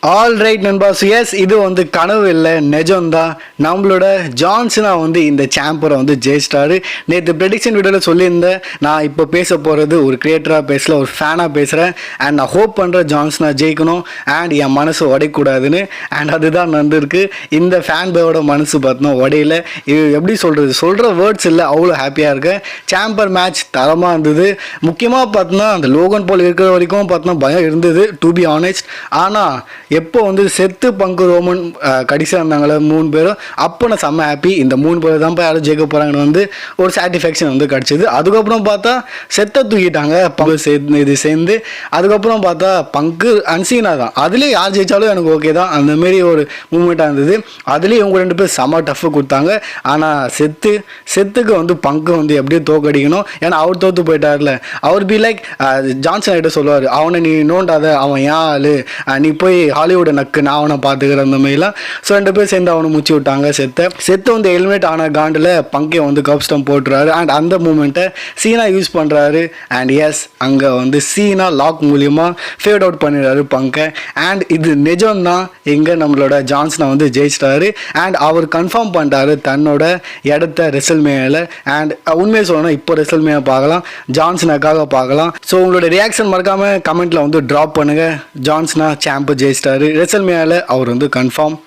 All right நண்பாஸ், S இது வந்து கனவு இல்லை, நிஜம்தான். நம்மளோட ஜான்சனா வந்து இந்த சாம்பரை வந்து ஜெயிச்சிட்டாரு. நேற்று ப்ரெடிக்ஷன் வீடியோவில் சொல்லியிருந்தேன், நான் இப்போ பேச போகிறது ஒரு கிரியேட்டராக பேசல, ஒரு ஃபேனாக பேசுகிறேன். அண்ட் நான் ஹோப் பண்ணுறேன் ஜான்சனா ஜெயிக்கணும் அண்ட் என் மனசு உடையக்கூடாதுன்னு. அண்ட் அதுதான் நடந்திருக்கு. இந்த ஃபேன் பேயோட மனசு பார்த்தோம் உடையில. இது எப்படி சொல்கிற வேர்ட்ஸ் இல்லை, அவ்வளோ ஹாப்பியாக இருக்கேன். சாம்பர் மேட்ச் தரமாக இருந்தது. முக்கியமாக பார்த்தோன்னா அந்த லோகன் போல் இருக்கிற வரைக்கும் பார்த்தோன்னா பயம் இருந்தது, டு பி ஆனஸ்ட். ஆனால் எப்போ வந்து செத்து பங்கு ரோமன் கடைசியாக இருந்தாங்களே 3 பேரும், அப்போ நான் செம்ம ஹாப்பி. இந்த 3 பேர் தான் போய் யாரும் ஜெயிக்க போகிறாங்கன்னு வந்து ஒரு சாட்டிஸ்ஃபேக்ஷன் வந்து கிடச்சிது. அதுக்கப்புறம் பார்த்தா செத்த தூக்கிட்டாங்க பங்கு சேர்ந்து. அதுக்கப்புறம் பார்த்தா பங்கு அன்சீனா தான். அதுலேயே யார் ஜெயிச்சாலும் எனக்கு ஓகே தான், அந்தமாரி ஒரு மூமெண்ட்டாக இருந்தது. அதுலேயும் இவங்க 2 பேர் செம்ம டஃப்பு கொடுத்தாங்க. ஆனால் செத்துக்கு வந்து பங்கு வந்து எப்படியும் தோக்கடிக்கணும். ஏன்னா அவர் தோற்று போயிட்டார்ல. அவர் பி லைக் ஜான்சன் கிட்ட சொல்லுவார், அவனை நீ நோண்டாத, அவன் ஏன் ஆளு, நீ போய் ஹாலிவுட் நக்கு, நான் அவனை பார்த்துக்கிறேன் அந்த மாதிரிலாம். ஸோ 2 பேர் சேர்ந்து அவனை முடிச்சு விட்டாங்க. செத்து வந்து ஹெல்மெட் ஆன காண்டில் பங்கை வந்து கப் ஸ்டம் போட்டுறாரு. அண்ட் அந்த மூமெண்ட்டை சீனா யூஸ் பண்ணுறாரு. அண்ட் எஸ், அங்கே வந்து சீனா லாக் மூலியமாக ஃபேட் அவுட் பண்ணிடுறாரு பங்கை. அண்ட் இது நிஜம்தான், எங்கே நம்மளோட ஜான்சனை வந்து ஜெயிச்சிட்டாரு. அண்ட் அவர் கன்ஃபார்ம் பண்ணிட்டாரு தன்னோட இடத்த ரெசல்மேனியாவில். அண்ட் உண்மையை சொல்லணும், இப்போ ரெசல்மேனியா பார்க்கலாம், ஜான்சனுக்காக பார்க்கலாம். ஸோ உங்களோட ரியாக்ஷன் மறக்காமல் கமெண்ட்டில் வந்து ட்ராப் பண்ணுங்கள். ஜான்சனா சாம்பை ஜெயிச்சிட்டாரு, ரெசல்மேனியாவில் அவர் வந்து கன்ஃபார்ம்.